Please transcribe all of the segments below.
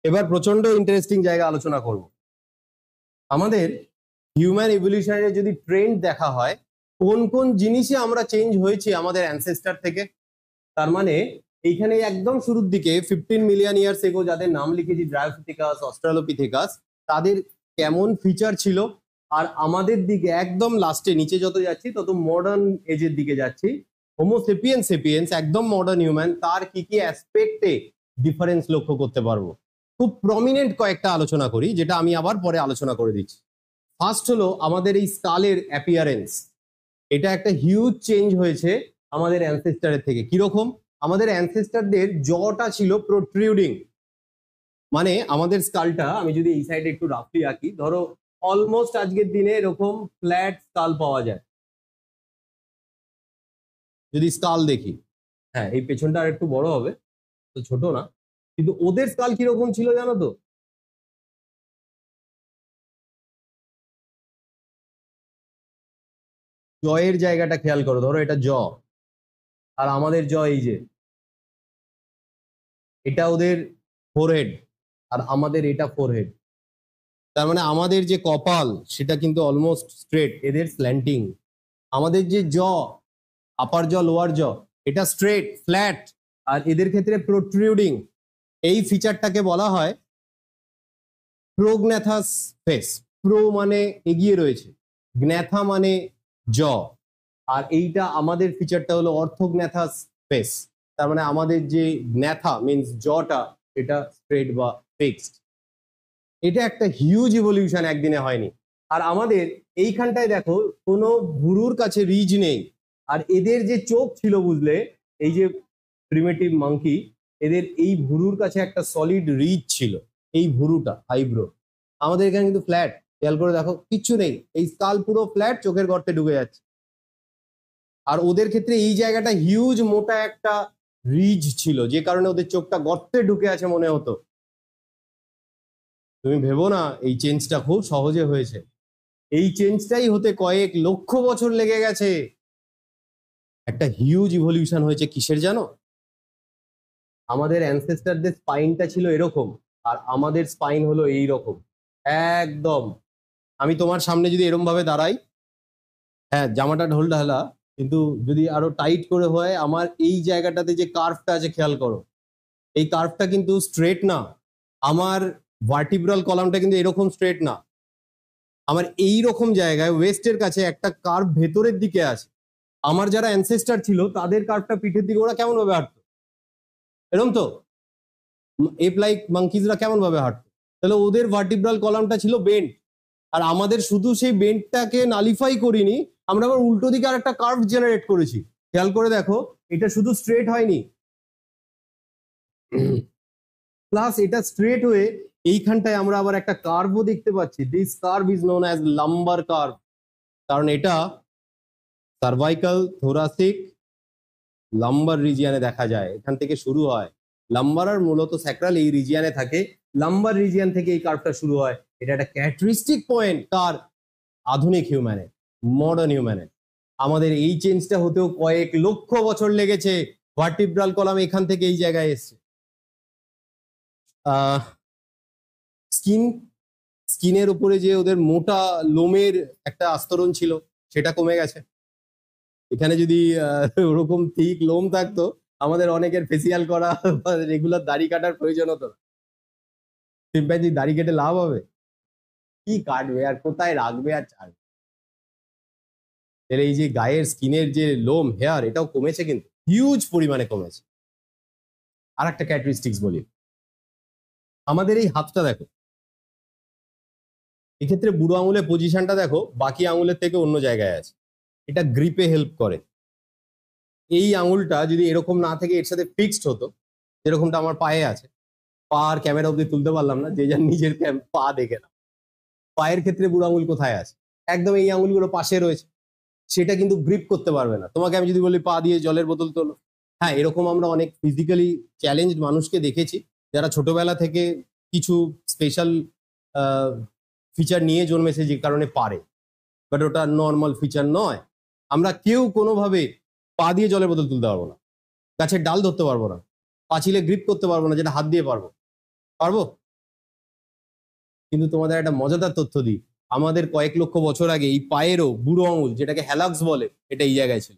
এবার প্রচন্ড ইন্টারেস্টিং জায়গা আলোচনা করব। আমাদের হিউম্যান ইভলিউশনের যদি ট্রেন্ড দেখা হয়, কোন কোন জিনিসে আমরা চেঞ্জ হয়েছি আমাদের অ্যানসেস্টার থেকে। তার মানে এইখানে একদম শুরুর দিকে 15 মিলিয়ন ইয়ার্স এগো যাদের নাম লিখেছি, ড্রায়োপিথেকাস, অস্ট্রালোপিথেকাস, তাদের কেমন ফিচার ছিল, আর আমাদের দিকে একদম লাস্টে নিচে যত যাচ্ছি তত মডার্ন এজের দিকে যাচ্ছি, হোমো সেপিয়েন্স সেপিয়েন্স একদম মডার্ন হিউম্যান, তার কি কি অ্যাসপেক্টে ডিফারেন্স লক্ষ্য করতে পারবো। খুব প্রমিনেন্ট কয়েকটা আলোচনা করি, যেটা আমি আবার পরে আলোচনা করে দিচ্ছি। ফার্স্ট হলো আমাদের এই স্কালের অ্যাপিয়ারেন্স। এটা একটা হিউজ চেঞ্জ হয়েছে আমাদের অ্যানসেস্টারের থেকে। কিরকম? আমাদের অ্যানসেস্টারদের জটা ছিল প্রোট্রিউডিং, মানে আমাদের স্কালটা আমি যদি এই সাইডে একটু রাফলি আঁকি, ধরো অলমোস্ট আজকের দিনে এরকম ফ্ল্যাট স্কাল পাওয়া যায় যদি স্কাল দেখি। হ্যাঁ, এই পেছনটা আর একটু বড় হবে, তো ছোট না, কিন্তু ওদের স্কাল কিরকম ছিল জানো তো? জয়ের জায়গাটা খেয়াল করো, ধরো এটা জ, আর আমাদের জ এই যে, এটা ওদের ফোরহেড, আর আমাদের এটা ফোরহেড। তার মানে আমাদের যে কপাল সেটা কিন্তু অলমোস্ট স্ট্রেট, এদের স্ল্যান্টিং। আমাদের যে জ, আপার জ লোয়ার জ, এটা স্ট্রেট ফ্ল্যাট, আর এদের ক্ষেত্রে প্রোট্রিউডিং। এই ফিচারটাকে বলা হয় প্রোগন্যাথাস ফেস। প্রো মানে এগিয়ে রয়েছে, গ্ন্যাথা মানে জ, আর এইটা আমাদের ফিচারটা হলো অর্থোগ্ন্যাথাস ফেস। তার মানে আমাদের যে গ্ন্যাথা মিনস জটা, এটা স্ট্রেট বা ফিক্সড। এটা একটা হিউজ ইভলিউশন, একদিনে হয়নি। আর আমাদের এইখানটায় দেখো কোনো ভুরুর কাছে রিজ নেই, আর এদের যে চোখ ছিল বুঝলে, এই যে প্রিমিটিভ মাঙ্কি, এদের এই ভুরুর কাছে একটা সলিড রিজ ছিল, এই ভুরুটা আইব্রো। আমাদের এখানে কিন্তু ফ্ল্যাট, খেয়াল করে দেখো কিচ্ছু নেই, এই স্কাল পুরো ফ্ল্যাট, চোখের গর্তে ঢুকে যাচ্ছে। আর ওদের ক্ষেত্রে এই জায়গাটা হিউজ মোটা একটা রিজ ছিল, যে কারণে ওদের চোখটা গর্তে ঢুকে আছে মনে হতো। তুমি ভেবো না এই চেঞ্জটা খুব সহজে হয়েছে, এই চেঞ্জটাই হতে কয়েক লক্ষ বছর লেগে গেছে। একটা হিউজ ইভলিউশন হয়েছে কিসের জানো? আমাদের অ্যানসেস্টারদের স্পাইনটা ছিল এরকম, আর আমাদের স্পাইন হলো এই রকম একদম। আমি তোমার সামনে যদি এরকম ভাবে দাঁড়াই, হ্যাঁ জামাটা ঢোল ঢালা, কিন্তু যদি আরো টাইট করে হয়, আমার এই জায়গাটাতে যে কার্ভটা আছে খেয়াল করো, এই কার্ভটা কিন্তু স্ট্রেট না। আমার ভার্টিব্রাল কলামটা কিন্তু এরকম স্ট্রেট না, আমার এই রকম জায়গায় ওয়েস্টের কাছে একটা কার্ভ ভেতরের দিকে আছে। আমার যারা অ্যানসেস্টার ছিল তাদের কার্ভটা পিঠের দিকে, ওরা কেমন ভাবে হাঁটতো? এরকম তো। এপ লাইক মাঙ্কিজরা কেমন ভাবে হাঁটতো? তাহলে ওদের ভার্টিব্রাল কলামটা ছিল বেন্ড, আর আমাদের শুধু সেই বেন্ডটাকে নালিফাই করিনি, আমরা আবার উল্টো দিকে আর একটা কার্ভ জেনারেট করেছি। খেয়াল করে দেখো, এটা শুধু স্ট্রেট হয়নি, প্লাস এটা স্ট্রেট হয়ে এইখানটায় আমরা আবার একটা কার্ভও দেখতে পাচ্ছি। This curve is known as lumber curve, কারণ এটা সার্ভাইকাল, থোরাসিক, লাম্বার রিজিয়ানে দেখা যায়, এখান থেকে শুরু হয়। লাম্বার আর মূলত স্যাক্রাল এই রিজিয়ানে থাকে, লাম্বার রিজিয়ান থেকে এই কার্ভটা শুরু হয়। এটা একটা ক্যারেক্টারিস্টিক পয়েন্ট কার? আধুনিক হিউম্যানের, মডার্ন হিউম্যানের। আমাদের এই চেঞ্জটা হতেও কয়েক লক্ষ বছর লেগেছে। ভার্টিব্রাল কলাম এখান থেকে এই জায়গায় এসছে। স্কিন, স্কিনের উপরে যে ওদের মোটা লোমের একটা আস্তরণ ছিল, সেটা কমে গেছে। এখানে যদি ওরকম ঠিক লোম থাকতো, আমাদের অনেকের ফেসিয়াল করা বা রেগুলার দাড়ি কাটার প্রয়োজন হতো না। সিম্প্যাথি দাড়ি কেটে লাভ হবে? কি কাটবে আর কোথায় রাখবে আর ছাড়বে? এই যে গায়ের স্কিনের যে লোম, হেয়ার, এটাও কমেছে, কিন্তু হিউজ পরিমাণে কমেছে। আর একটা ক্যারেক্টারিস্টিক্স বলি, আমাদের এই হাতটা দেখো, এক্ষেত্রে বুড়ো আঙুলের পজিশনটা দেখো বাকি আঙুলের থেকে অন্য জায়গায় আছে, এটা গ্রিপে হেল্প করে। এই আঙুলটা যদি এরকম না থেকে এর সাথে ফিক্সড হতো, যেরকমটা আমার পায়ে আছে, পা আর ক্যামেরা অব্দি তুলতে পারলাম না, যে যার নিজের পা দেখে না। পায়ের ক্ষেত্রে বুড়ো আঙুল কোথায় আছে? একদম এই আঙুলগুলো পাশে রয়েছে, সেটা কিন্তু গ্রিপ করতে পারবে না। তোমাকে আমি যদি বলি পা দিয়ে জলের বোতল তোলো, হ্যাঁ এরকম আমরা অনেক ফিজিক্যালি চ্যালেঞ্জড মানুষকে দেখেছি, যারা ছোটবেলা থেকে কিছু স্পেশাল ফিচার নিয়ে জন্মেছে যে কারণে পারে, বাট ওটা নর্মাল ফিচার নয়। আমরা কেউ কোনোভাবে পা দিয়ে জলের বোতল তুলতে পারবো না, গাছের ডাল ধরতে পারবো না, পাঁচিলে গ্রিপ করতে পারবো না, যেটা হাত দিয়ে পারবো। পারবো? কিন্তু তোমাদের একটা মজাদার তথ্য দিই, আমাদের কয়েক লক্ষ বছর আগে এই পায়েরও বুড়ো আঙুল, যেটাকে হ্যালাক্স বলে, এটা এই জায়গায় ছিল।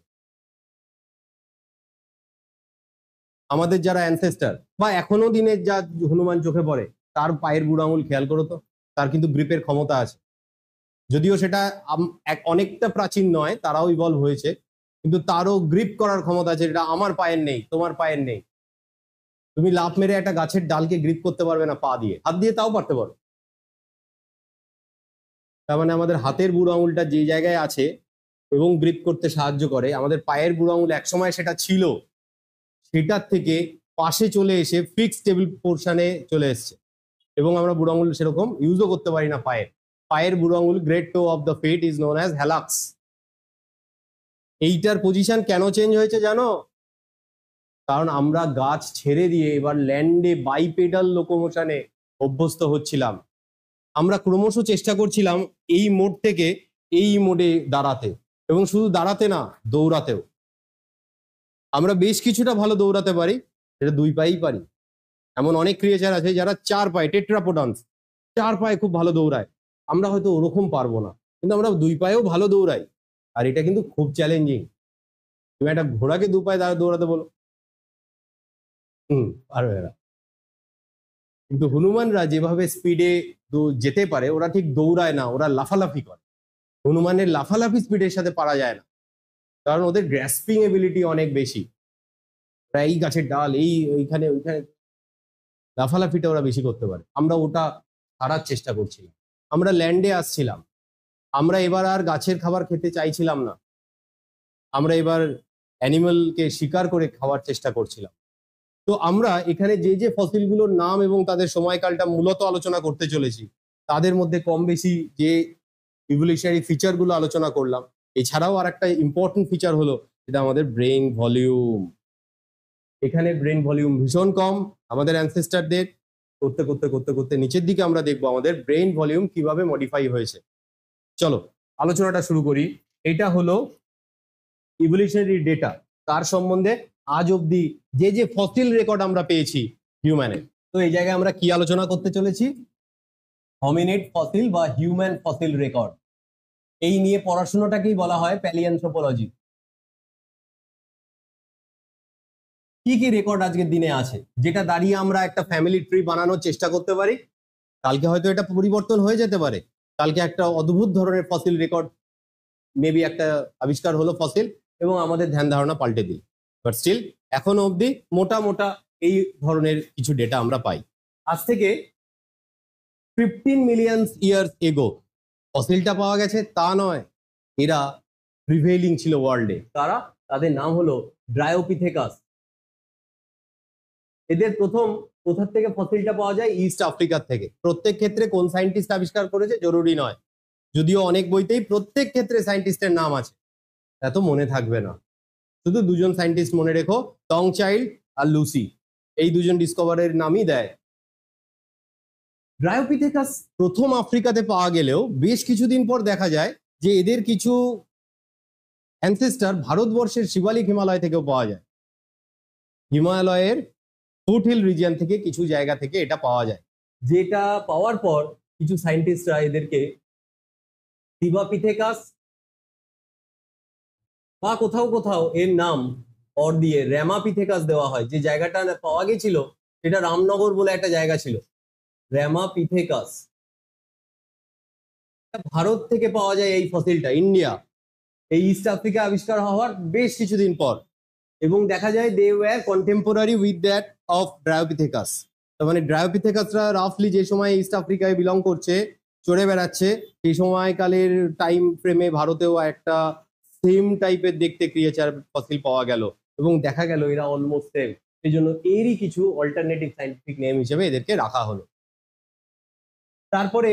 আমাদের যারা অ্যানসেস্টার বা এখনো দিনের যা হনুমান চোখে পড়ে, তার পায়ের বুড়ো আঙুল খেয়াল করো তো, তার কিন্তু গ্রিপের ক্ষমতা আছে। যদিও সেটা অনেকটা প্রাচীন নয়, তারাও ইভলভ হয়েছে, কিন্তু তারও গ্রিপ করার ক্ষমতা আছে, যেটা আমার পায়ের নেই, তোমার পায়ের নেই। তুমি লাফ মেরে একটা গাছের ডালকে গ্রিপ করতে পারবে না পা দিয়ে, হাত দিয়ে তাও পারতে পারো। তার মানে আমাদের হাতের বুড়ো আঙুলটা যে জায়গায় আছে এবং গ্রিপ করতে সাহায্য করে, আমাদের পায়ের বুড়ো আঙুল একসময় সেটা ছিল, সেটার থেকে পাশে চলে এসে ফিক্সড টেবিল পোর্শনে চলে এসছে, এবং আমরা বুড়ো আঙুল সেরকম ইউজও করতে পারি না। পায়ের বুড়ো আঙুল, great toe of the feet, is known as hallux. এইটার পজিশন কেন চেঞ্জ হয়েছে জানো? কারণ আমরা গাছ ছেড়ে দিয়ে এবার ল্যান্ডে বাইপেডাল লোকোমোশনে অভ্যস্ত হচ্ছিলাম। আমরা ক্রমশ চেষ্টা করছিলাম এই মোড থেকে এই মোডে দাঁড়াতে, এবং শুধু দাঁড়াতে না, দৌড়াতেও। আমরা বেশ কিছুটা ভালো দৌড়াতে পারি, সেটা দুই পায়েই পারি। এমন অনেক ক্রিয়েচার আছে যারা চার পায়ে, টেট্রাপোডন্স, চার পায়ে খুব ভালো দৌড়ায়। আমরা হয়তো ওরকম পারবো না, কিন্তু আমরা দুই পায়েও ভালো দৌড়াই। আর এটা কিন্তু খুব চ্যালেঞ্জিং। তুমি একটা ঘোড়াকে দু পায়ে দৌড়াতে বলো, পারবে না। কিন্তু হনুমানরা যেভাবে স্পিডে যেতে পারে, ওরা ঠিক দৌড়ায় না, ওরা লাফালাফি করে। হনুমানের লাফালাফি স্পিডের সাথে পারা যায় না, কারণ ওদের গ্র্যাসপিং এবিলিটি অনেক বেশি। ওরা এই গাছের ডাল, ওইখানে লাফালাফিটা ওরা বেশি করতে পারে। আমরা ওটা হারার চেষ্টা করছিলাম। আমরা ল্যান্ডে আসছিলাম, আমরা এবার আর গাছের খাবার খেতে চাইছিলাম না, আমরা এবার অ্যানিমালকে শিকার করে খাওয়ার চেষ্টা করছিলাম। তো আমরা এখানে যে যে ফসিলগুলোর নাম এবং তাদের সময়কালটা মূলত আলোচনা করতে চলেছি, তাদের মধ্যে কম বেশি যে ইভলিউশনারি ফিচারগুলো আলোচনা করলাম, এছাড়াও আর একটা ইম্পর্টেন্ট ফিচার হলো যেটা আমাদের ব্রেইন ভলিউম। এখানে ব্রেন ভলিউম ভীষণ কম আমাদের অ্যানসেস্টারদের। করতে করতে করতে করতে নিচের দিকে আমরা দেখবো আমাদের ব্রেন ভলিউম কিভাবে মডিফাই হয়েছে। চলো আলোচনাটা শুরু করি। এটা হলো ইভলিউশনারি ডেটা, তার সম্বন্ধে আজ অব্দি যে যে ফসিল রেকর্ড আমরা পেয়েছি হিউম্যানের। তো এই জায়গায় আমরা কি আলোচনা করতে চলেছি? হমিনিড ফসিল বা হিউম্যান ফসিল রেকর্ড। এই নিয়ে পড়াশোনাটাকেই বলা হয় প্যালিওঅ্যানথ্রোপোলজি। কি কি রেকর্ড আজকের দিনে আছে, যেটা দাঁড়িয়ে আমরা একটা ফ্যামিলি ট্রি বানানোর চেষ্টা করতে পারি? কালকে হয়তো এটা পরিবর্তন হয়ে যেতে পারে, কালকে একটা অদ্ভুত ধরনের ফসিল রেকর্ড, মেবি একটা আবিষ্কার হলো ফসিল, এবং আমাদের ধ্যান ধারণা পাল্টে দিই। বাট স্টিল এখনো অবধি মোটা মোটা এই ধরনের কিছু ডেটা আমরা পাই। আজ থেকে 15 মিলিয়ন ইয়ার্স এগো ফসিলটা পাওয়া গেছে তা নয়, এরা প্রিভেইলিং ছিল ওয়ার্ল্ডে। তারা, তাদের নাম হলো ড্রায়োপিথেকাস। এদের প্রথম কোথা থেকে ফসিলটা পাওয়া যায়? ইস্ট আফ্রিকার থেকে। প্রত্যেক ক্ষেত্রে কোন সায়েন্টিস্ট আবিষ্কার করেছে জরুরি নয়, যদিও অনেক বইতেই প্রত্যেক ক্ষেত্রে সায়েন্টিস্টের নাম আছে, এত মনে থাকবে না। শুধু দুজন সায়েন্টিস্ট মনে রেখো, টং চাইল্ড আর লুসি, এই দুজন ডিসকভারের নামই দেয়। ড্রায়োপিথেকাস প্রথম আফ্রিকাতে পাওয়া গেলেও বেশ কিছুদিন পর দেখা যায় যে এদের কিছু অ্যানসেস্টার ভারতবর্ষের শিবালিক হিমালয় থেকেও পাওয়া যায়। হিমালয়ের ফুটহিল রিজিয়ন থেকে কিছু জায়গা থেকে এটা পাওয়া যায়, যেটা পাওয়ার পর কিছু সায়েন্টিস্টরা এদেরকে সিবাপিথেকাস বা কোথাও কোথাও এর নাম অর দিয়ে র্যামাপিথেকাস দেওয়া হয়। যে জায়গাটা পাওয়া গেছিল সেটা রামনগর বলে একটা জায়গা ছিল, র্যামাপিথেকাস। ভারত থেকে পাওয়া যায় এই ফসিলটা, ইন্ডিয়া, এই ইস্ট আফ্রিকা আবিষ্কার হওয়ার বেশ কিছুদিন পর, এবং দেখা যায় they were contemporary with that of Dryopithecus. তার মানে ড্রায়োপিথেকাসরা রাফলি যে সময় ইস্ট আফ্রিকায় বিলং করছে, চড়ে বেড়াচ্ছে, সেই সময়কালের টাইম ফ্রেমে ভারতেও একটা সেম টাইপের দেখতে ক্রিয়েচার ফসিল পাওয়া গেল, এবং দেখা গেল এরা অলমোস্ট সেম। সেই জন্য এরই কিছু অল্টারনেটিভ সাইন্টিফিক নেম হিসেবে এদেরকে রাখা হলো। তারপরে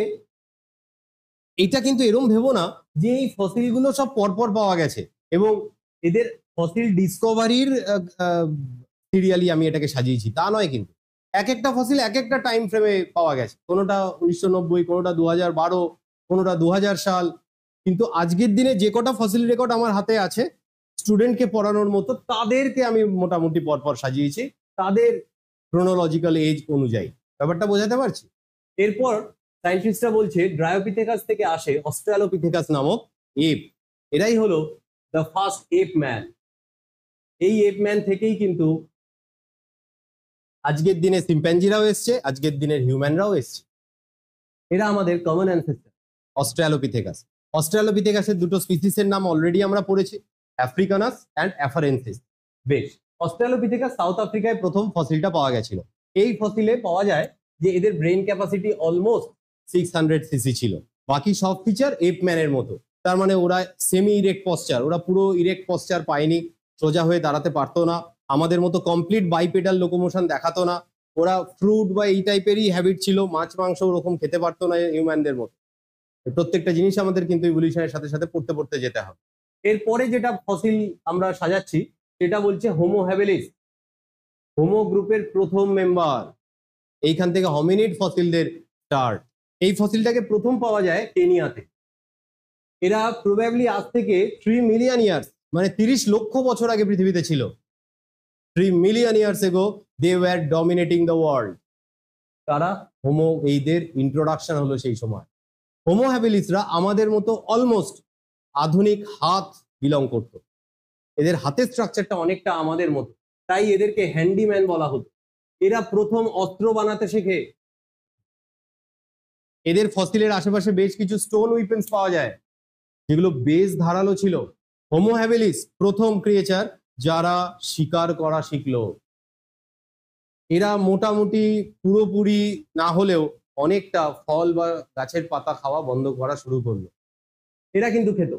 এটা কিন্তু এরম ভেবো না যে এই ফসিলগুলো সব পরপর পাওয়া গেছে, এবং এদের ফসিল ডিসকভারির সিরিয়ালি আমি এটাকে সাজিয়েছি, তা নয়। কিন্তু এক একটা ফসিল এক একটা টাইম ফ্রেমে পাওয়া গেছে, কোনোটা 1990, কোনোটা 2012, কোনোটা 2000 সাল। কিন্তু আজকের দিনে যে কটা ফসিল রেকর্ড আমার হাতে আছে, স্টুডেন্টকে পড়ানোর মতো, তাদেরকে আমি মোটামুটি পরপর সাজিয়েছি তাদের ক্রোনোলজিক্যাল এজ অনুযায়ী। ব্যাপারটা বোঝাতে পারছি? এরপর সায়েন্টিস্টরা বলছে ড্রায়োপিথেকাস থেকে আসে অস্ট্রালোপিথেকাস নামক এপ। এরাই হলো দ্য ফার্স্ট এপ ম্যান। এই এপ ম্যান থেকেই কিন্তু আজকের দিনে সিম্প্যাঞ্জিরাও এসছে, আজকের দিনের হিউম্যানরাও এসছে। এরা আমাদের কমন অ্যানসেস্টর অস্ট্রালোপিথেকাস। অস্ট্রালোপিথেকাসের দুটো স্পিসিসের নাম অলরেডি আমরা পড়েছি, আফ্রিকানাস অ্যান্ড অ্যাফারেন্সিস। বেশ, অস্ট্রালোপিথেকাস সাউথ আফ্রিকায় প্রথম ফসিলটা পাওয়া গেছিল। এই ফসিলে পাওয়া যায় যে এদের ব্রেন ক্যাপাসিটি অলমোস্ট 600 সিসি ছিল। বাকি সব ফিচার এপ ম্যানের মতো। তার মানে ওরা সেমি ইরেক্ট পশ্চার, ওরা পুরো ইরেক্ট পশ্চার পায়নি, সোজা হয়ে দাঁড়াতে পারতো না, আমাদের মতো কমপ্লিট বাইপেডাল লোকোমোশন দেখাতো না, ওরা ফ্রুট বা এই টাইপেরই হ্যাবিট ছিল, মাছ মাংস ওরকম খেতে পারতো না হিউম্যানদের মতো। প্রত্যেকটা জিনিস আমাদের কিন্তু ইভলিউশনের সাথে সাথে পড়তে পড়তে যেতে হবে। এরপরে যেটা ফসিল আমরা সাজাচ্ছি সেটা বলছে হোমো হ্যাবিলিস, হোমো গ্রুপের প্রথম মেম্বার। এইখান থেকে হমিনিড ফসিলদের স্টার্ট। এই ফসিলটাকে প্রথম পাওয়া যায় কেনিয়াতে। এরা প্রবাবলি আজ থেকে 3 মিলিয়ন ইয়ার্স, মানে 30 লক্ষ বছর আগে পৃথিবীতে ছিল। 3 million years ago they were dominating the world. তারা হোমো, এইদের ইন্ট্রোডাকশন হলো সেই সময়। হোমো হ্যাবিলিসরা আমাদের মতো অলমোস্ট আধুনিক হাত বিলং করত। এদের হাতের স্ট্রাকচারটা অনেকটা আমাদের মতো, তাই এদেরকে হ্যান্ডিম্যান বলা হতো। এরা প্রথম অস্ত্র বানাতে শেখে। এদের ফসিলের আশেপাশে বেশ কিছু স্টোন উইপেন্স পাওয়া যায় যেগুলো বেশ ধারালো ছিল। হোমো হ্যাবিলিস প্রথম ক্রিয়েচার যারা শিকার করা শিখলো। এরা মোটামুটি পুরোপুরি না হলেও অনেকটা ফল বা গাছের পাতা খাওয়া বন্ধ করা শুরু করলো। এরা কিন্তু খেত,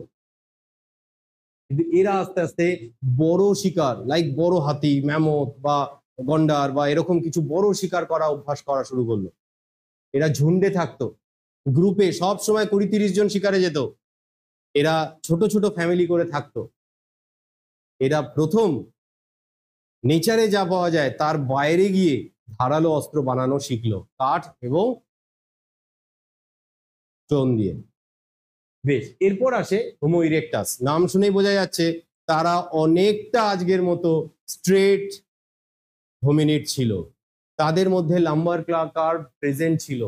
কিন্তু এরা আস্তে আস্তে বড় শিকার লাইক বড় হাতি, ম্যামথ বা গন্ডার বা এরকম কিছু বড় শিকার করা অভ্যাস করা শুরু করলো। এরা ঝুন্ডে থাকতো, গ্রুপে সব সময় 20-30 জন শিকারে যেত। এরা ছোট ছোট ফ্যামিলি করে থাকতো। এরা প্রথম নেচারে যা পাওয়া যায় তার বাইরে গিয়ে ধারালো অস্ত্র বানানো শিখলো, কাঠ এবং স্টোন দিয়ে। বেশ, এরপর আসে হোমো ইরেক্টাস। নাম শুনেই বোঝা যাচ্ছে তারা অনেকটা আজকের মতো স্ট্রেট হোমিনিড ছিল। তাদের মধ্যে লাম্বার কার্ভ প্রেজেন্ট ছিল।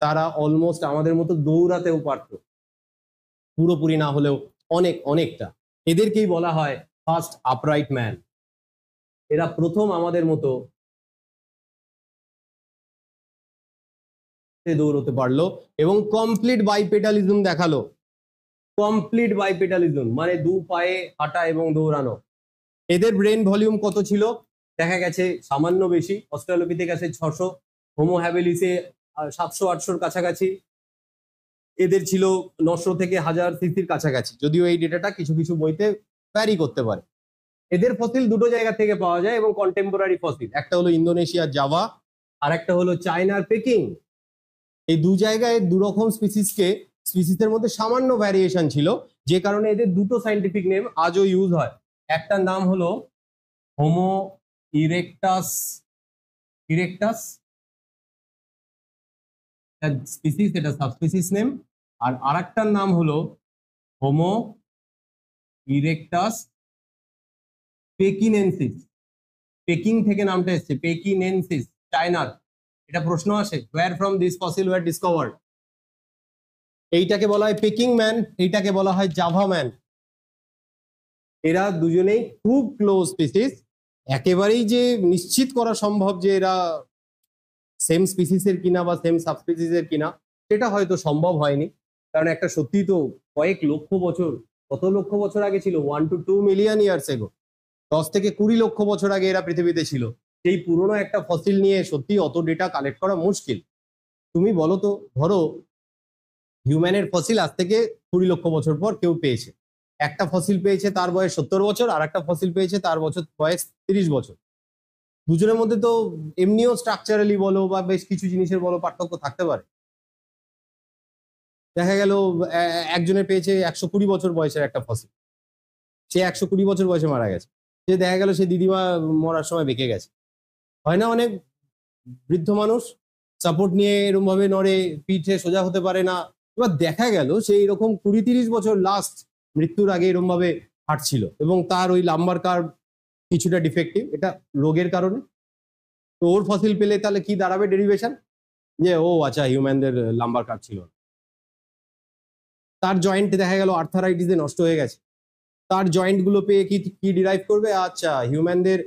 তারা অলমোস্ট আমাদের মতো দৌড়াতেও পারত, পুরোপুরি না হলেও অনেকটা। এদেরকেই বলা হয় ফার্স্ট আপরাইট ম্যান। এরা প্রথম আমাদের মতো দৌড়তে পারলো এবং কমপ্লিট বাইপেডালিজম দেখালো। কমপ্লিট বাইপেডালিজম মানে দু পায়ে হাঁটা এবং দৌড়ানো। এদের ব্রেন ভলিউম কত ছিল দেখা গেছে সামান্য বেশি। অস্ট্রালোপিথেকাসে 600, হোমো হ্যাবিলিসে 700-800 কাছাকাছি। এদের ছিল 900 থেকে 1000 সিসির কাছাকাছি, যদিও এই ডেটাটা কিছু কিছু বইতে ভ্যারি করতে পারে। এদের ফসিল দুটো জায়গা থেকে পাওয়া যায় এবং কন্টেম্পোরারি ফসিল, একটা হলো ইন্দোনেশিয়ার জাভা আর একটা হলো চায়নার পেকিং। এই দু জায়গায় দু রকম স্পিসিসের মধ্যে সামান্য ভ্যারিয়েশন ছিল, যে কারণে এদের দুটো সাইন্টিফিক নেম আজও ইউজ হয়। একটার নাম হলো হোমো ইরেক্টাস স্পিসিস, এটা সাবস্পিসিস নেম। আর আরেকটার নাম হলো হোমো ইরেক্টাস পেকিনেন্সিস। পেকিং থেকে নামটা এসছে, পেকিনেন্সিস, চায়নার। এটা প্রশ্ন আসে, where from this fossil were discovered. এইটাকে বলা হয় পেকিং ম্যান, এইটাকে বলা হয় জাভা ম্যান। এরা দুজনেই খুব ক্লোজ স্পিসিস। একেবারেই যে নিশ্চিত করা সম্ভব যে এরা সেম স্পিসিসের কিনা বা সেম সাবস্পিসিসের কিনা সেটা হয়তো সম্ভব হয়নি, কারণ একটা সত্যি তো কয়েক লক্ষ বছর, কত লক্ষ বছর আগে ছিল, 1 to 2 মিলিয়ন ইয়ার্স এগো, 10 থেকে 20 লক্ষ বছর আগে এরা পৃথিবীতে ছিল। সেই পুরনো একটা ফসিল নিয়ে সত্যি অত ডেটা কালেক্ট করা মুশকিল। তুমি বলো তো, ধরো হিউম্যানের ফসিল আজ থেকে 20 লক্ষ বছর পর কেউ পেয়েছে, একটা ফসিল পেয়েছে তার বয়স 70 বছর, আর একটা ফসিল পেয়েছে তার বয়স 30 বছর। দুজনের মধ্যে তো এমনিও স্ট্রাকচারালি বলো বা বেশ কিছু জিনিসের বলো পার্থক্য থাকতে পারে। দেখা গেল একজনের পেয়েছে 120 বছর বয়সের একটা ফসিল, সে 120 বছর বয়সে মারা গেছে। সে দেখা গেল সে দিদিমা মরার সময় বেঁকে গেছে। হয় না, অনেক বৃদ্ধ মানুষ সাপোর্ট নিয়ে এরকম ভাবে নড়ে, পিঠে সোজা হতে পারে না। এবার দেখা গেল সে এরকম 20-30 বছর লাস্ট মৃত্যুর আগে এরকম ভাবে হাঁটছিল এবং তার ওই লাম্বার কার্ভ কিছুটা ডিফেক্টিভ, এটা রোগের কারণে। তো ওর ফসিল পেলে তাহলে কি দাঁড়াবে ডেরিভেশন? যে ও আচ্ছা হিউম্যানদের লাম্বার কাট ছিল না। তার জয়েন্ট দেখা গেল আর্থারাইটিসে নষ্ট হয়ে গেছে, তার জয়েন্ট গুলো পেয়ে কি কি ডিরাইভ করবে, আচ্ছা হিউম্যানদের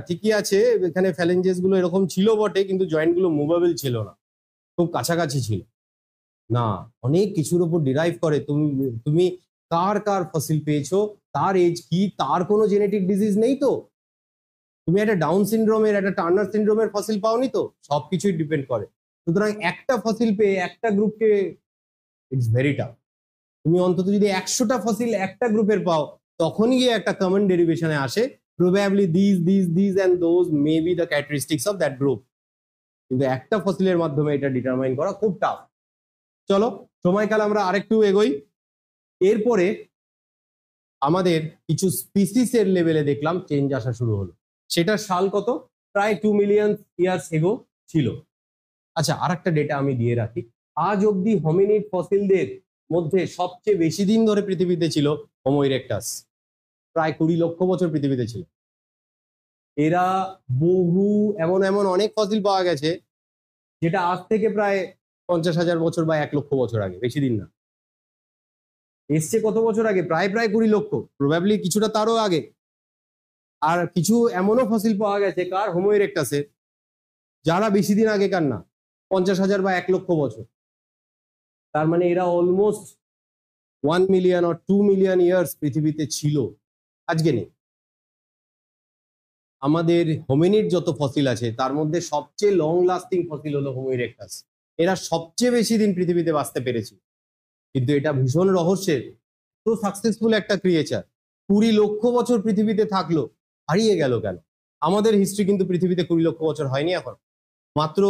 ঠিকই আছে, এখানে ফ্যালেঞ্জেস গুলো এরকম ছিল বটে, কিন্তু জয়েন্ট গুলো মুভেবল ছিল না, খুব কাছাকাছি ছিল না। অনেক কিছুর উপর ডিরাইভ করে। তুমি তুমি কার কার ফসিল পেয়েছো, তার এজ কি, তার কোনো জেনেটিক ডিজিজ নেই তো, তুমি একটা ডাউন সিনড্রোমের, একটা টার্নার সিনড্রোমের ফসিল পাওনি তো, সবকিছুই ডিপেন্ড করে। সুতরাং একটা ফসিল পেয়ে একটা গ্রুপকে, ইটস ভেরি টাফ। তুমি অন্তত যদি 100টা ফসিল একটা গ্রুপের পাও, তখনই গিয়ে একটা কমন ডেরিভেশনে আসে, probably this and those may be the characteristics of that group. কিন্তু একটা ফসিলের মাধ্যমে এটা ডিটারমাইন করা খুব টাফ। চলো সময়কাল আমরা আরেকটু এগোই। এরপরে আমাদের কিছু স্পিসিসের লেভেলে দেখলাম চেঞ্জ আসা শুরু হলো। সেটা সাল কত? প্রায় 2 মিলিয়ন ইয়ার্স এগো ছিল। আচ্ছা, আর একটা ডেটা আমি দিয়ে রাখি। আজ অব্দি হোমিনিড ফসিলদের মধ্যে সবচেয়ে বেশি দিন ধরে পৃথিবীতে ছিল হোমো ইরেক্টাস, প্রায় 20 লক্ষ বছর পৃথিবীতে ছিল। এরা বহু এমন এমন অনেক ফসিল পাওয়া গেছে যেটা আজ থেকে প্রায় 50,000 বছর বা 1 লক্ষ বছর আগে, বেশি দিন না। এসছে কত বছর আগে? প্রায় 20 লক্ষ, প্রবাবলি কিছুটা তারও আগে। আর কিছু এমনও ফসিল পাওয়া গেছে কার, হোমো ইরেক্টাসের, যারা বেশি দিন আগেকার না, 50,000 বা 1 লক্ষ বছর। তার মানে এরা almost 1 million or 2 million years পৃথিবীতে ছিল, আজকে নেই। আমাদের হোমিনিড যত ফসিল আছে তার মধ্যে সবচেয়ে লং লাস্টিং ফসিল হলো হোমো ইরেক্টাস। এরা সবচেয়ে বেশি দিন পৃথিবীতে বাঁচতে পেরেছে। কিন্তু এটা ভীষণ রহস্যের, তো সাকসেসফুল একটা ক্রিয়েচার 20 লক্ষ বছর পৃথিবীতে থাকলো, হারিয়ে গেল কেন? আমাদের হিস্ট্রি কিন্তু পৃথিবীতে 20 লক্ষ বছর হয়নি, এখন মাত্র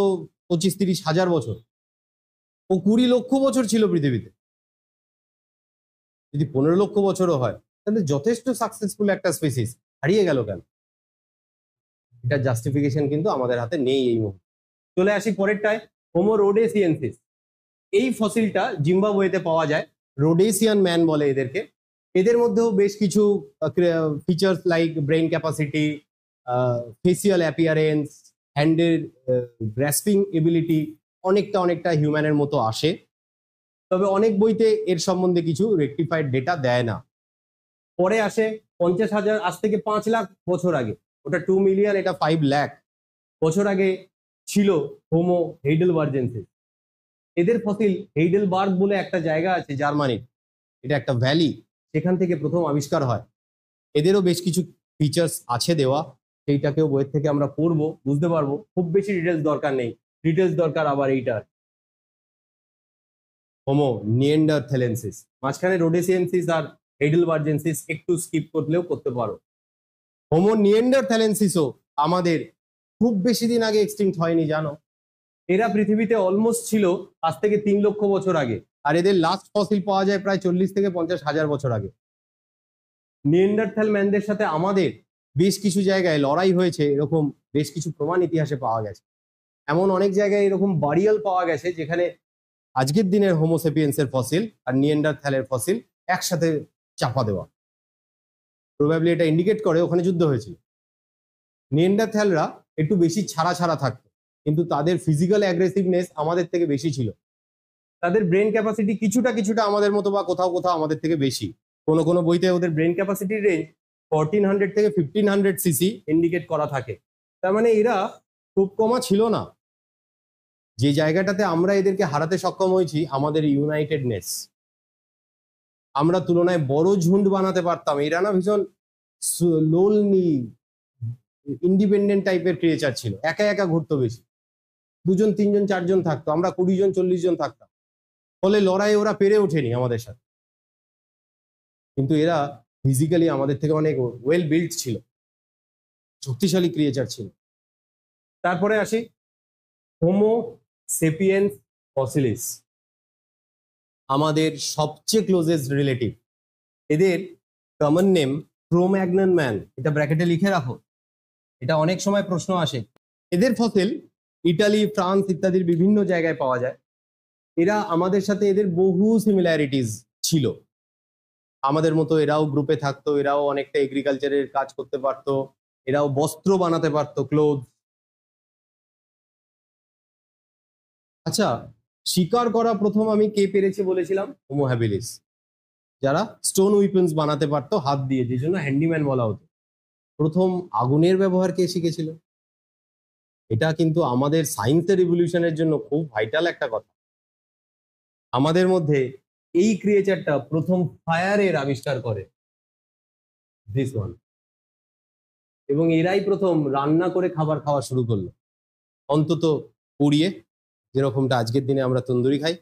25-30 হাজার বছর। ও 20 লক্ষ বছর ছিল পৃথিবীতে। যদি 15 লক্ষ বছরও হয়, তাহলে যথেষ্ট সাকসেসফুল একটা স্পিসিস, হারিয়ে গেল কেন? এটা জাস্টিফিকেশন কিন্তু আমাদের হাতে নেই এই মুহূর্তে। চলে আসি পরেরটায়, হোমো রোডেসিয়েন্সিস। এই ফসিলটা জিম্বাবুয়েতে পাওয়া যায়, রোডেসিয়ান ম্যান বলে এদেরকে। এদের মধ্যেও বেশ কিছু features like brain capacity, facial appearance, হ্যান্ডের গ্রাস্পিং এবিলিটি অনেকটা হিউম্যানের মতো আসে। তবে অনেক বইতে এর সম্বন্ধে কিছু রেকটিফাইড ডেটা দেয় না। পরে আসে 50,000, আজ থেকে 5 লাখ বছর আগে, ওটা 2 মিলিয়ন, এটা 5 লাখ বছর আগে ছিল হোমো হেইডেলবার্জেন্সিস। এদের ফসিল হেইডেলবার্গ বলে একটা জায়গা আছে জার্মানির, এটা একটা ভ্যালি, সেখান থেকে প্রথম আবিষ্কার হয়। এদেরও বেশ কিছু ফিচার্স আছে দেওয়া, সেইটাকেও বইয়ের থেকে আমরা পড়বো, বুঝতে পারবো। খুব বেশি ডিটেলস দরকার নেই, ডিটেলস দরকার আবার এইটার, হোমো নিয়েন্ডারথ্যালেন্সিস। মাঝখানে রোডেসিয়েন্সিস আর হেইডেলবার্জেন্সিস একটু স্কিপ করলেও করতে পারো। হোমো নিয়েন্ডারথ্যালেন্সিসও আমাদের খুব বেশি দিন আগে এক্সটিংক্ট হয়নি, জানো? এরা পৃথিবীতে অলমোস্ট ছিল আজ থেকে 3 লক্ষ বছর আগে, আর এদের লাস্ট ফসিল পাওয়া যায় প্রায় 40 থেকে 50 হাজার বছর আগে। নিয়েন্ডারথ্যাল ম্যানদের সাথে আমাদের বেশ কিছু জায়গায় লড়াই হয়েছে, এরকম বেশ কিছু প্রমাণ ইতিহাসে পাওয়া গেছে। এমন অনেক জায়গায় এরকম বারিয়াল পাওয়া গেছে যেখানে আজকের দিনের হোমোসেপিয়েন্সের ফসিল আর নিয়েন্ডারথ্যালের ফসিল একসাথে চাপা দেওয়া। প্রবাবলি এটা ইন্ডিকেট করে ওখানে যুদ্ধ হয়েছিল। নিয়েন্ডারথ্যালরা একটু বেশি ছাড়া ছাড়া থাকতো, কিন্তু তাদের ফিজিক্যাল অ্যাগ্রেসিভনেস আমাদের থেকে বেশি ছিল। তাদের ব্রেন ক্যাপাসিটি কিছুটা আমাদের মতো বা কোথাও কোথাও আমাদের থেকে বেশি। কোনো কোনো বইতে ওদের ব্রেন ক্যাপাসিটির রেঞ্জ 1400 থেকে 1500 সিসি ইন্ডিকেট করা থাকে। তার মানে এরা খুব কমা ছিল না। যে জায়গাটাতে আমরা এদেরকে হারাতে সক্ষম হয়েছি, আমাদের ইউনাইটেডনেস, আমরা তুলনায় বড় ঝুন্ড বানাতে পারতাম। এরা না ভীষণ লোনলি ইন্ডিপেন্ডেন্ট টাইপের ক্রিয়েচার ছিল, একা একা ঘুরতো বেশি, 2 জন 3 জন 4 জন থাকতো, আমরা 20 জন 40 জন থাকতাম। ফলে লড়াই ওরা পেরে ওঠেনি আমাদের সাথে। কিন্তু এরা ফিজিক্যালি আমাদের থেকে অনেক ওয়েল বিল্ড ছিল, শক্তিশালী ক্রিয়েচার ছিল। তারপরে আসি হোমো সেপিয়েন্স ফসিলিস, আমাদের সবচেয়ে ক্লোজেস্ট রিলেটিভ। এদের কমন নেম ক্রোম্যাগনন ম্যান, এটা ব্র্যাকেটে লিখে রাখো, এটা অনেক সময় প্রশ্ন আসে। এদের ফসিল ইটালি, ফ্রান্স ইত্যাদির বিভিন্ন জায়গায় পাওয়া যায়। এরা আমাদের সাথে, এদের বহু সিমিলারিটিস ছিল। আমাদের মতো এরাও গ্রুপে থাকতো, এরাও অনেকটা এগ্রিকালচারের কাজ করতে পারতো, এরাও বস্ত্র বানাতে পারতো, ক্লোথ। আচ্ছা, শিকার করা প্রথম আমি কে পেরেছে বলেছিলাম? হোমো হ্যাবিলিস, যারা স্টোন উইপন্স বানাতে পারতো হাত দিয়ে, যে জন্য হ্যান্ডিম্যান বলা হতো। প্রথম আগুনের ব্যবহার কে শিখেছিল? এটা কিন্তু আমাদের সায়েন্সের রিভলিউশনের জন্য খুব ভাইটাল একটা কথা। আমাদের মধ্যে এই ক্রিয়েচারটা প্রথম ফায়ারের আবিষ্কার করে, দিস ওয়ান। এবং এরাই প্রথম রান্না করে খাবার খাওয়া শুরু করলো, অন্তত পুড়িয়ে, যেরকমটা আজকের দিনে আমরা তন্দুরি খাই।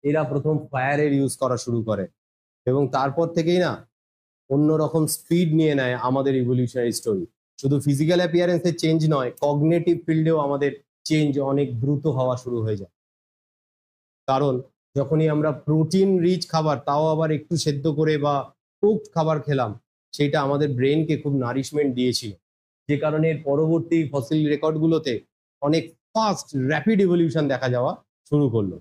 এরা প্রথম ফায়ারের ইউজ করা শুরু করে এবং তারপর থেকেই না অন্যরকম স্পিড নিয়ে নেয় আমাদের ইভলিউশনারি স্টোরি। শুধু ফিজিক্যাল অ্যাপিয়ারেন্সের চেঞ্জ নয়, কগনিটিভ ফিল্ডেও আমাদের চেঞ্জ অনেক দ্রুত হওয়া শুরু হয়ে যায়। কারণ যখনই আমরা প্রোটিন রিচ খাবার, তাও আবার একটু সেদ্ধ করে বা কুকড খাবার খেলাম, সেটা আমাদের ব্রেনকে খুব নারিশমেন্ট দিয়েছিল, যে কারণে পরবর্তী ফসিল রেকর্ডগুলোতে অনেক ফাস্ট র্যাপিড ইভলিউশন দেখা যাওয়া শুরু করলো।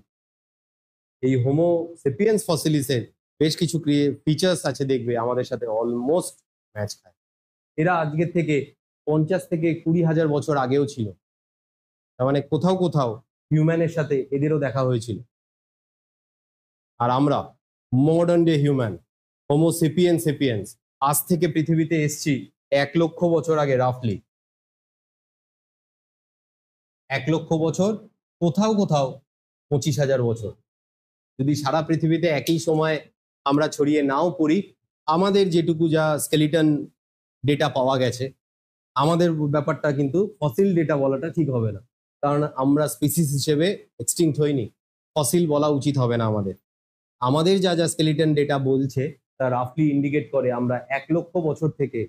এই হোমো সেপিয়েন্স ফসিলিসের বেশ কিছু ফিচার্স আছে, দেখবে আমাদের সাথে অলমোস্ট ম্যাচ খায়। এরা আজকের থেকে 50 থেকে 20,000 বছর আগেও ছিল, তার মানে কোথাও কোথাও হিউম্যানের সাথে এদেরও দেখা হয়েছিল। আর আমরা modern day human, Homo sapiens sapiens, আজ থেকে পৃথিবীতে এসছি 1 লক্ষ বছর আগে, রাফলি 1 লক্ষ বছর, কোথাও কোথাও 25,000 বছর। যদি সারা পৃথিবীতে একই সময় আমরা ছড়িয়ে নাও পড়ি, আমাদের যেটুকু যা স্কেলিটন ডেটা পাওয়া গেছে, আমাদের ব্যাপারটা কিন্তু ফসিল ডেটা বলাটা ঠিক হবে না, কারণ আমরা স্পিসিস হিসেবে এক্সটিংক্ট হইনি। ফসিল বলা উচিত হবে না আমাদের। আমাদের যা যা স্কেলিটন ডেটা বলছে তা রাফলি ইন্ডিকেট করে আমরা 1 লক্ষ বছর থেকে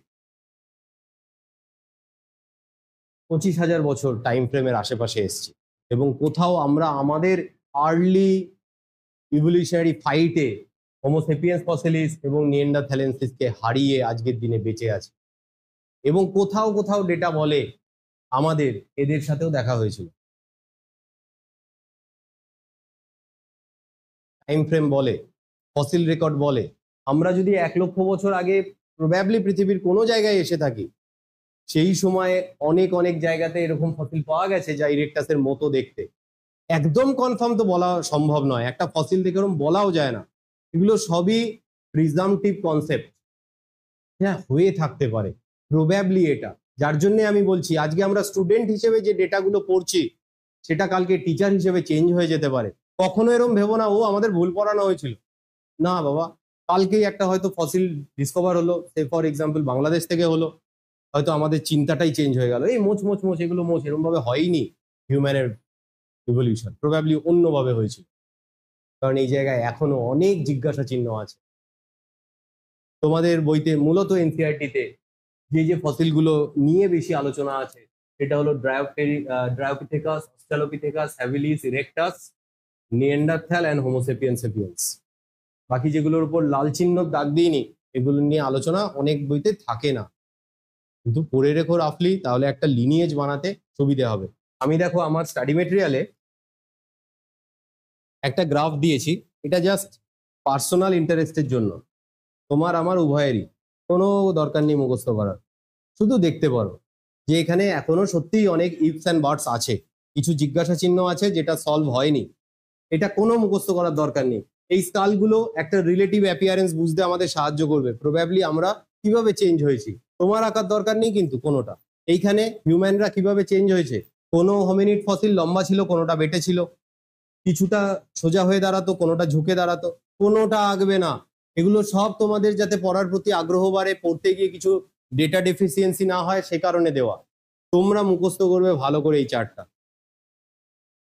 25,000 বছর টাইম ফ্রেমের আশেপাশে এসেছি। এবং কোথাও আমরা আমাদের আর্লি ইভলিউশনারি ফাইটে হোমোসেপিয়েন্স ফসিলিস এবং নিয়ান্ডারথ্যালেন্সিসকে হারিয়ে আজকের দিনে বেঁচে আছে। এবং কোথাও কোথাও ডেটা বলে আমাদের এদের সাথেও দেখা হয়েছিল। টাইম ফ্রেম বলে, ফসিল রেকর্ড বলে, আমরা যদি 1 লক্ষ বছর আগে প্রবাবলি পৃথিবীর কোনো জায়গায় এসে থাকি, সেই সময়ে অনেক অনেক জায়গাতে এরকম ফসিল পাওয়া গেছে যা ইরেকটাসের মতো দেখতে। একদম কনফার্ম তো বলা সম্ভব নয়, একটা ফসিল দেখে এরকম বলাও যায় না। এগুলো সবই প্রিজামটিভ কনসেপ্ট। হ্যাঁ, হয়ে থাকতে পারে, প্রবাবলি এটা। যার জন্য আমি বলছি আজকে আমরা স্টুডেন্ট হিসেবে যে ডেটাগুলো পড়ছি, সেটা কালকে টিচার হিসেবে চেঞ্জ হয়ে যেতে পারে। কখনো এরকম ভেবো না ও আমাদের ভুল পড়ানো হয়েছিল। না বাবা, কালকেই একটা হয়তো ফসিল ডিসকভার হলো, সে ফর এক্সাম্পল বাংলাদেশ থেকে হলো, হয়তো আমাদের চিন্তাটাই চেঞ্জ হয়ে গেল, এই মোচ মোচ মোচ, এগুলো মোচ, এরকম ভাবে হয়নি। হিউম্যানের ইভলিউশন প্রবাবলি অন্যভাবে হয়েছিল, কারণ এই জায়গায় এখনো অনেক জিজ্ঞাসা চিহ্ন আছে। তোমাদের বইতে মূলত এনসিআরটিতে যে যে ফসিলগুলো নিয়ে বেশি আলোচনা আছে, সেটা হলো Dryopithecus, Australopithecus, habilis, erectus, Neanderthal and Homo sapiens sapiens. বাকি যেগুলোর উপর লাল চিহ্ন দাগ দিইনি, এগুলো নিয়ে আলোচনা অনেক বইতে থাকে না, কিন্তু পড়ে রেখো রাফলি, তাহলে একটা লিনিয়েজ বানাতে সুবিধা হবে। আমি দেখো আমার স্টাডি মেটেরিয়ালে একটা গ্রাফ দিয়েছি, এটা জাস্ট পার্সোনাল ইন্টারেস্টের জন্য, তোমার আমার উভয়েরই, কোনো দরকার নেই মুখস্থ করার, শুধু দেখতে পারো যে এখানে এখনো সত্যিই অনেক ইফস অ্যান্ড বাটস আছে, কিছু জিজ্ঞাসা চিহ্ন আছে যেটা সলভ হয়নি। এটা কোনো মুখস্থ করার দরকার নেই। এই স্কালগুলো একটা রিলেটিভ অ্যাপিয়ারেন্স বুঝতে আমাদের সাহায্য করবে, প্রবাবলি আমরা কিভাবে চেঞ্জ হয়েছি। তোমার আঁকার দরকার নেই কিন্তু কোনোটা। এইখানে হিউম্যানরা কিভাবে চেঞ্জ হয়েছে, কোনো হোমিনিড ফসিল লম্বা ছিল, কোনোটা বেটে ছিল, কিছুটা সোজা হয়ে দাঁড়াতো, কোনোটা ঝুঁকে দাঁড়াতো, কোনোটা আঁকবে না। এগুলো সব তোমাদের যাতে পড়ার প্রতি আগ্রহ বাড়ে, পড়তে গিয়ে কিছু ডেটা ডেফিসিয়েন্সি না হয় সে কারণে দেওয়া। তোমরা মুখস্থ করবে ভালো করে এই চার্টটা।